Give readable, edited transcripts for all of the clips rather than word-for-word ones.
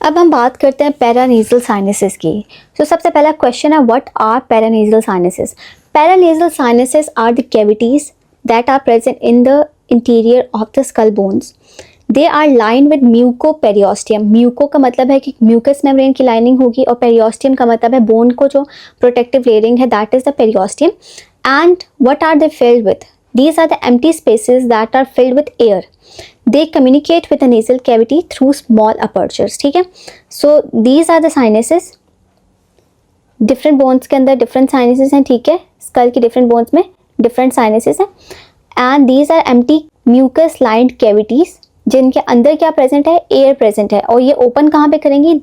अब हम बात करते हैं पैरानेज़ल साइनसेस की। सबसे पहला क्वेश्चन है, what are paranasal sinuses? Paranasal sinuses are the cavities that are present in the interior of the skull bones. They are line with mucoperiosteum. Muco का मतलब है कि म्यूकस मेम्ब्रेन की लाइनिंग होगी, और पेरियोस्टियम का मतलब है बोन को जो प्रोटेक्टिव लेयरिंग है, that is the periosteum. And what are they filled with? These are the empty spaces that are filled with air. They communicate with the nasal cavity through small apertures. ठीक है, so these are the sinuses. Different bones के अंदर different sinuses हैं, ठीक है, skull की different bones में different sinuses हैं, and these are empty mucus lined cavities जिनके अंदर क्या present है? Air present है, और ये open कहाँ पे करेंगी?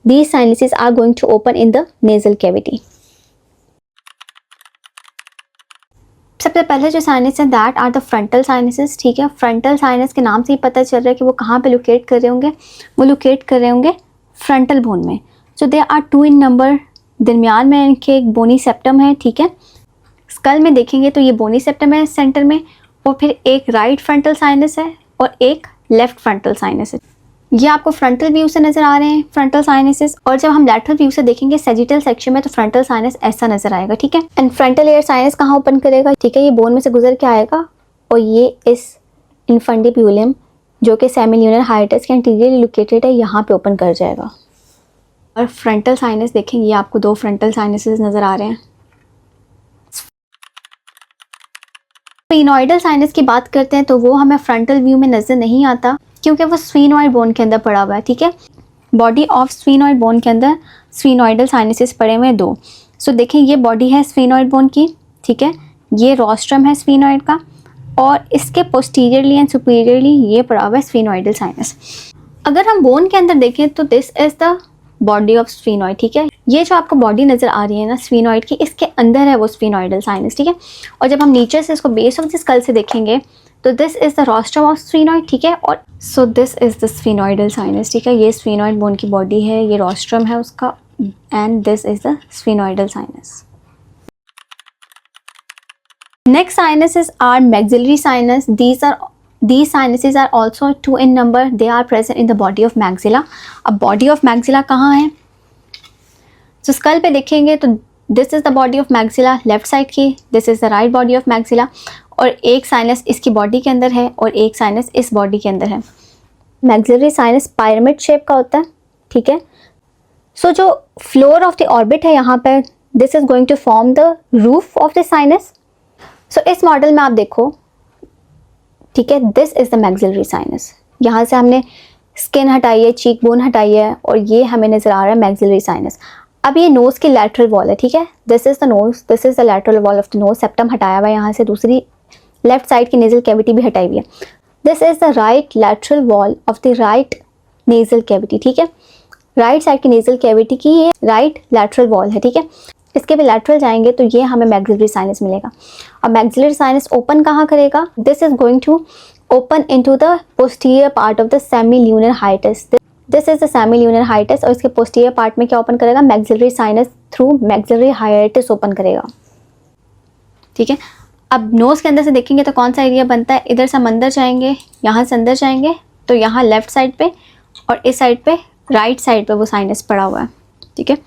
These sinuses are going to open in the nasal cavity. सबसे पहले जो साइनस है that are the frontal sinuses. ठीक है, फ्रंटल साइनस के नाम से ही पता चल रहा है कि वो कहाँ पे लोकेट कर रहे होंगे, वो लोकेट कर रहे होंगे फ्रंटल बोन में। सो दे आर 2 इन नंबर, दरमियान में इनके एक बोनी सेप्टम है। ठीक है, स्कल में देखेंगे तो ये बोनी सेप्टम है सेंटर में, और फिर एक राइट फ्रंटल साइनस है और एक लेफ्ट फ्रंटल साइनस है। ये आपको फ्रंटल व्यू से नज़र आ रहे हैं फ्रंटल साइनसेस, और जब हम लैटरल व्यू से देखेंगे सैजिटल सेक्शन में तो फ्रंटल साइनस ऐसा नज़र आएगा। ठीक है, एंड फ्रंटल एयर साइनस कहाँ ओपन करेगा? ठीक है, ये बोन में से गुजर के आएगा और ये इस इन्फंडिब्यूलम जो कि सेमिल्यूनर हाइटस के एंटीरियर लोकेटेड है, यहाँ पे ओपन कर जाएगा। और फ्रंटल साइनस देखेंगे, ये आपको 2 फ्रंटल साइनसेस नज़र आ रहे हैं। स्फीनोइडल साइनस की बात करते हैं तो वो हमें फ्रंटल व्यू में नज़र नहीं आता क्योंकि वो स्फीनोइड बोन के अंदर पड़ा हुआ है। ठीक है, बॉडी ऑफ स्फीनोइड बोन के अंदर स्फीनोइडल साइनसेस पड़े हुए हैं 2। सो देखें, ये बॉडी है स्फीनोइड बोन की। ठीक है, ये रोस्ट्रम है स्फीनोइड का, और इसके पोस्टीरियरली एंड सुपीरियरली ये पड़ा हुआ है स्फीनोइडल साइनस। अगर हम बोन के अंदर देखें तो this is the body of sphenoid. ठीक है, ये जो आपको बॉडी नज़र आ रही है ना स्फीनोइड की, इसके अंदर है वो स्फीनोइडल साइनस। ठीक है, और जब हम नीचे से इसको बेस ऑफ द स्कल से देखेंगे तो this is the rostrum of sphenoid. ठीक है, और so this is the sphenoidal sinus. ठीक है, ये स्फीनोइड बोन की बॉडी है, ये रोस्ट्रम है उसका, and this is the sphenoidal sinus. Next sinuses are maxillary sinus. These sinuses are also 2 in number. They are present in the body of maxilla. अब body of maxilla कहाँ है? So skull पे देखेंगे तो this is the body of maxilla left side की, this is the right body of maxilla, और एक sinus इसकी बॉडी के अंदर है और एक साइनस इस बॉडी के अंदर है। मैक्सिलरी साइनस पायरामिड शेप का होता है। ठीक है, सो जो फ्लोर ऑफ द ऑर्बिट है यहाँ पर, this is going to form the roof of the sinus. So इस मॉडल में आप देखो, ठीक है, this is the maxillary sinus. यहाँ से हमने स्किन हटाई है, चीक बोन हटाई है, और ये हमें नजर आ रहा है मैक्सिलरी साइनस। अब ये नोज की लैटरल वॉल है। ठीक है, this is the nose, this is the lateral wall of the nose. Septum हटाया हुआ है यहाँ से, दूसरी लेफ्ट साइड की नेजल कैविटी भी हटाई हुई है। This is the right lateral wall of the right nasal cavity. ठीक है, राइट साइड की नेजल कैविटी की ये राइट लैटरल वॉल है। ठीक है, इसके भी लैटरल जाएंगे तो ये हमें मैक्सिलरी साइनस मिलेगा। और मैक्सिलरी साइनस ओपन कहाँ करेगा? This is going to open into the posterior part of the semilunar hiatus. This is the semilunar hiatus, और इसके पोस्टीरियर पार्ट में क्या ओपन करेगा? Maxillary sinus through maxillary hiatus open करेगा। ठीक है, अब नोज के अंदर से देखेंगे तो कौन सा एरिया बनता है? इधर से हम अंदर जाएंगे, यहाँ से अंदर जाएंगे तो यहाँ लेफ्ट साइड पे, और इस साइड पे राइट साइड पे वो साइनस पड़ा हुआ है। ठीक है,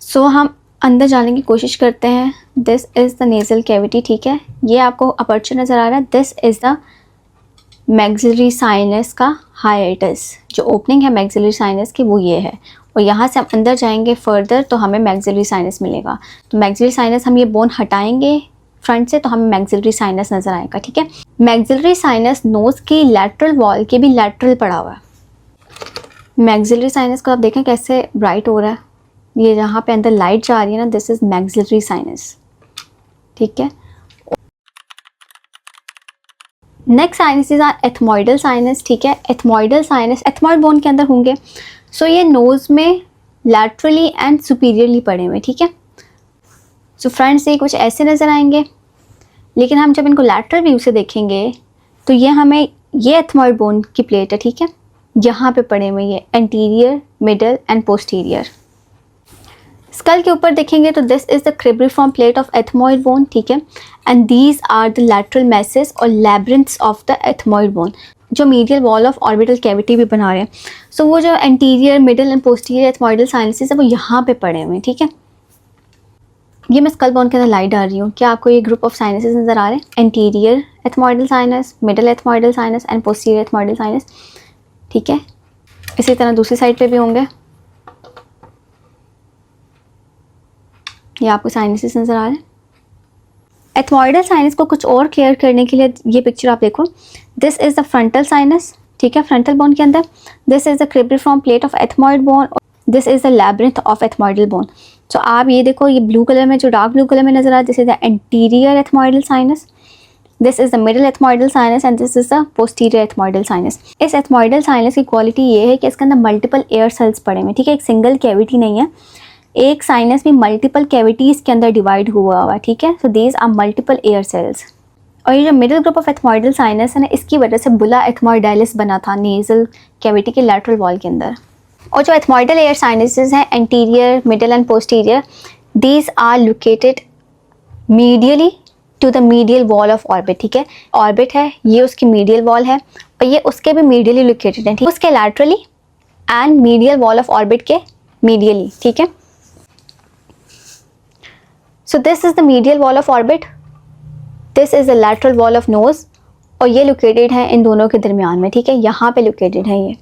सो हम अंदर जाने की कोशिश करते हैं। This is the nasal cavity. ठीक है, ये आपको अपर्चर नज़र आ रहा है। This is the maxillary sinus का हाइटस। जो ओपनिंग है मैक्सिलरी साइनस की वो ये है, और यहाँ से हम अंदर जाएंगे फर्दर तो हमें मैक्सिलरी साइनस मिलेगा। तो मैक्सिलरी साइनस, हम ये बोन हटाएंगे फ्रंट से तो हमें मैक्सिलरी साइनस नज़र आएगा। ठीक है, मैक्सिलरी साइनस नोज की लैटरल वॉल के भी लैटरल पड़ा हुआ है। मैक्सिलरी साइनस को आप देखें कैसे ब्राइट हो रहा है, ये जहाँ पे अंदर लाइट जा रही है ना, दिस इज मैक्सिलरी साइनस। ठीक है, next sinuses are ethmoidal sinus. ठीक है, एथमॉइडल साइनस एथमॉइड बोन के अंदर होंगे। सो ये नोज में लैटरली एंड सुपीरियरली पड़े हुए। ठीक है, सो फ्रंट से कुछ ऐसे नज़र आएंगे, लेकिन हम जब इनको लैटरल व्यू से देखेंगे तो ये हमें ये एथमॉइड बोन की प्लेट है। ठीक है, यहाँ पे पड़े हुए ये anterior, middle and posterior. Skull के ऊपर देखेंगे तो this is the cribriform plate of ethmoid bone. ठीक है, and these are the lateral masses और labyrinths of the ethmoid bone. जो medial wall of orbital cavity भी बना रहे हैं। सो वो जो anterior, middle and posterior ethmoidal sinuses है वो यहाँ पे पड़े हुए हैं, ठीक है। ये मैं स्कल बोन के अंदर लाइट डाल रही हूँ। क्या आपको ये ग्रुप ऑफ साइनसेस नज़र आ रहे हैं? Anterior ethmoidal sinus, middle ethmoidal sinus and posterior ethmoidal sinus, ठीक है। इसी तरह दूसरी साइड पे भी होंगे। ये आपको साइनसेस नज़र आ रहे हैं। एथमॉइडल साइनस को कुछ और क्लियर करने के लिए ये पिक्चर आप देखो। This is the frontal sinus, ठीक है, फ्रंटल बोन के अंदर। This is the cribriform plate of ethmoid bone. This is the labyrinth of ethmoidal bone. तो आप ये देखो, ये ब्लू कलर में, जो डार्क ब्लू कलर में नजर आ रहा है, this is the anterior ethmoidal sinus, this is the middle ethmoidal sinus and this is the posterior ethmoidal sinus. इस एथमॉइडल साइनस की क्वालिटी ये है कि इसके अंदर मल्टीपल एयर सेल्स पड़े हुए हैं, ठीक है। एक सिंगल कैविटी नहीं है, एक साइनस भी मल्टीपल कैविटीज के अंदर डिवाइड हुआ हुआ है, ठीक है। So these are multiple air cells. और ये जो middle group of ethmoidal sinus है ना, इसकी वजह से बुला एथमॉइडालिस बना था नेजल कैविटी के लैटरल वॉल के अंदर। और जो एथमॉइडल एयर साइनसेस हैं, anterior, middle and posterior, these are located medially to the medial wall of orbit, ठीक है। ऑर्बिट है, ये उसकी मीडियल वॉल है और ये उसके भी मीडियली लोकेटेड है, ठीक है, उसके laterally and medial wall of orbit के मीडियली, ठीक है। So this is the medial wall of orbit, this is the lateral wall of nose और ये लोकेटेड है इन दोनों के दरमियान में, ठीक है, यहाँ पे लोकेटेड है ये।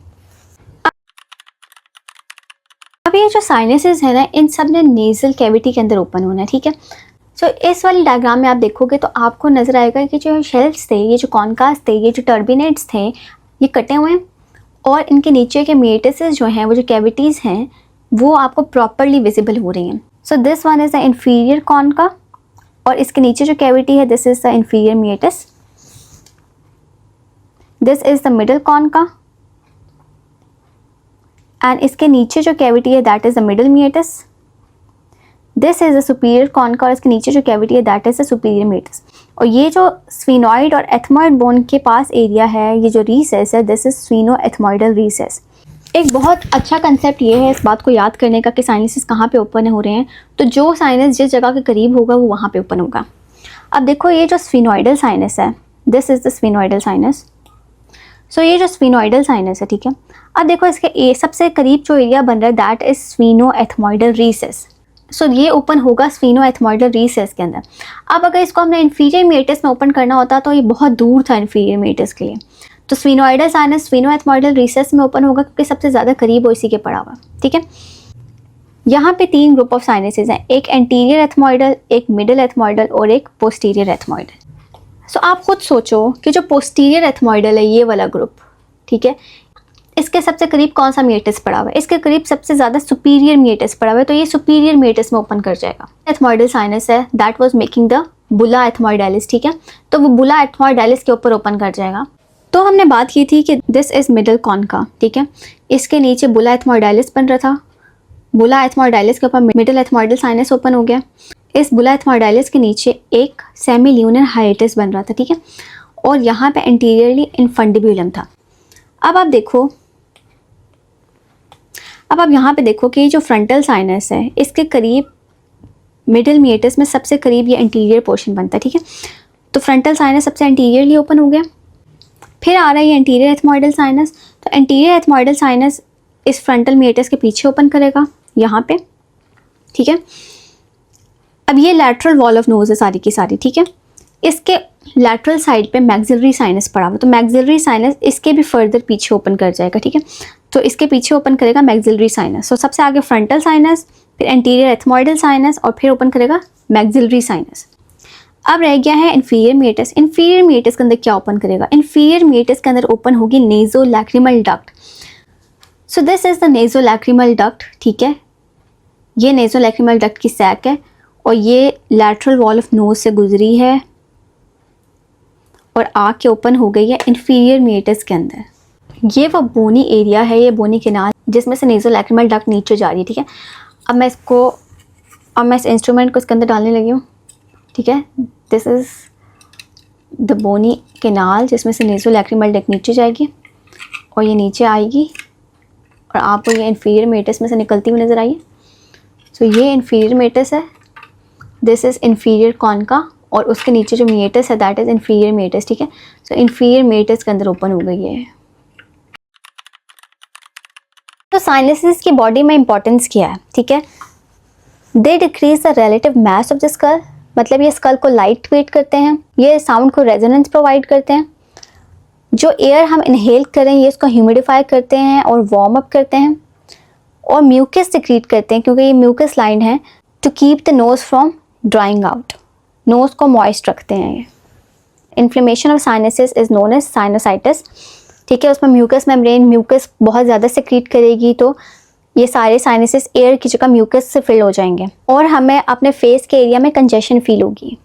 अब ये जो साइनसेस है ना, इन सब ने नेजल कैविटी के अंदर ओपन होना है, ठीक है। सो इस वाली डायग्राम में आप देखोगे तो आपको नजर आएगा कि जो शेल्फ्स थे, ये जो कॉन्कास थे, ये जो टर्बिनेट्स थे, ये कटे हुए हैं और इनके नीचे के मेटिसेस जो हैं, वो जो कैविटीज़ हैं, वो आपको प्रॉपरली विजिबल हो रही हैं। So this one is the inferior concha और इसके नीचे जो कैविटी है, this is the inferior meatus. This is the middle concha and इसके नीचे जो कैविटी है, that is the middle meatus. This is the superior concha और इसके नीचे जो कैविटी है, that is the superior meatus. और ये जो स्फीनॉइड और एथमॉइड बोन के पास एरिया है, ये जो रीसेस है, दिस इज़ स्फीनो एथमॉइडल रीसेस। एक बहुत अच्छा कंसेप्ट ये है इस बात को याद करने का कि साइनसेस कहाँ पे ओपन हो रहे हैं। तो जो साइनस जिस जगह के करीब होगा वो वहाँ पे ओपन होगा। अब देखो, ये जो स्फीनॉइडल साइनस है, दिस इज़ द स्फीनॉइडल साइनस। सो ये जो स्फीनॉइडल साइनस है, ठीक है। अब देखो, इसके सबसे करीब जो एरिया बन रहा है, दैट इज स्फीनो एथमॉइडल रीसेस। सो ये ओपन होगा स्फीनो एथमॉइडल रीसेस के अंदर। अब अगर इसको हमने इंफीरियर मेटिस में ओपन करना होता तो ये बहुत दूर था इंफीरियर मेटिस के लिए। तो स्फीनॉइडल साइनस स्फीनो एथमॉइडल रीसेस में ओपन होगा क्योंकि सबसे ज़्यादा करीब हो इसी के पड़ा हुआ, ठीक है। यहाँ पे 3 ग्रुप ऑफ साइनसेस हैं, एक एंटीरियर एथमॉइडल, एक मिडल एथमॉइडल और एक पोस्टीरियर एथमॉइडल। सो आप खुद सोचो कि जो पोस्टीरियर एथमॉइडल है, ये वाला ग्रुप, ठीक है, इसके सबसे करीब कौन सा मेटिस पड़ा हुआ है? इसके करीब सबसे ज़्यादा सुपीरियर मेटिस पड़ा हुआ है, तो ये सुपीरियर मेटिस में ओपन कर जाएगा। एथमॉइडल साइनस है, दैट वाज मेकिंग द बुला एथमॉइडालिस, ठीक है, तो वो बुला एथमॉइडालिस के ऊपर ओपन कर जाएगा। तो हमने बात की थी कि दिस इज़ मिडल कॉन्का, ठीक है, इसके नीचे बुला एथमॉइडालिस बन रहा था। बुला एथमॉइडालिस के ऊपर मिडल एथमॉइडल साइनस ओपन हो गया। इस बुला एथमॉइडालिस के नीचे एक सेमी ल्यूनर हाइटिस बन रहा था, ठीक है, और यहाँ पे एंटीरियरली इनफंडिब्यूलम था। अब आप देखो, अब आप यहाँ पे देखो कि जो फ्रंटल साइनस है, इसके करीब मिडल मेटिस में सबसे करीब ये एंटीरियर पोर्शन बनता है, ठीक है। तो फ्रंटल साइनस सबसे एंटीरियरली ओपन हो गया। फिर आ रहा है ये एंटीरियर एथमॉइडल साइनस। तो एंटीरियर एथमॉइडल साइनस इस फ्रंटल मेटिस के पीछे ओपन करेगा यहाँ पे, ठीक है। अब ये लैटरल वॉल ऑफ नोज है सारी की सारी, ठीक है। इसके लैटरल साइड पे मैक्सिलरी साइनस पड़ा हुआ, तो मैक्सिलरी साइनस इसके भी फर्दर पीछे ओपन कर जाएगा, ठीक है। तो इसके पीछे ओपन करेगा मैक्सिलरी साइनस। तो सबसे आगे फ्रंटल साइनस, फिर एंटीरियर एथमॉइडल साइनस और फिर ओपन करेगा मैक्सिलरी साइनस। अब रह गया है इन्फीरियर मेटिस। इन्फीरियर मेटिस के अंदर क्या ओपन करेगा? इन्फीरियर मेटिस के अंदर ओपन होगी nasolacrimal duct. So this is the nasolacrimal duct, ठीक है। ये नेज़ोलैक्रिमल डक्ट की सैक है और ये लैटरल वॉल ऑफ नोज से गुजरी है और आके ओपन हो गई है इन्फीरियर मेटिस के अंदर। ये वो बोनी एरिया है, ये बोनी किनार जिसमें से नेज़ोलैक्रिमल डक्ट नीचे जा रही है, ठीक है। अब मैं इस इंस्ट्रूमेंट को इसके अंदर डालने लगी हूँ, ठीक है। This is the bony canal जिसमें से नेज़ोलैक्रिमल डक्ट नीचे जाएगी और ये नीचे आएगी और आपको ये इन्फीरियर मेटिस में से निकलती हुई नज़र आई है। सो ये इन्फीरियर मेटिस है, दिस इज़ इन्फीरियर कॉन्का और उसके नीचे जो मीएटस है दैट इज़ इन्फीरियर मीएटस, ठीक है। सो इन्फीरियर मीएटस के अंदर ओपन हो गई है। तो साइनसेस की बॉडी में इंपॉर्टेंस क्या है, ठीक है। They decrease the relative mass of the school, मतलब ये स्कल को लाइट वेट करते हैं, ये साउंड को रेजोनेंस प्रोवाइड करते हैं। जो एयर हम इनहेल करें ये इसको ह्यूमिडिफाई करते हैं और वार्म अप करते हैं, और म्यूकस सिक्रीट करते हैं क्योंकि ये म्यूकस लाइन है to keep the nose from drying out, nose को मॉइस्ट रखते हैं ये। Inflammation of sinuses is known as sinusitis, ठीक है। उसमें म्यूकस मेम्ब्रेन म्यूकस बहुत ज़्यादा सिक्रीट करेगी तो ये सारे साइनसेस एयर की जगह म्यूकस से फिल हो जाएंगे और हमें अपने फेस के एरिया में कंजेशन फील होगी।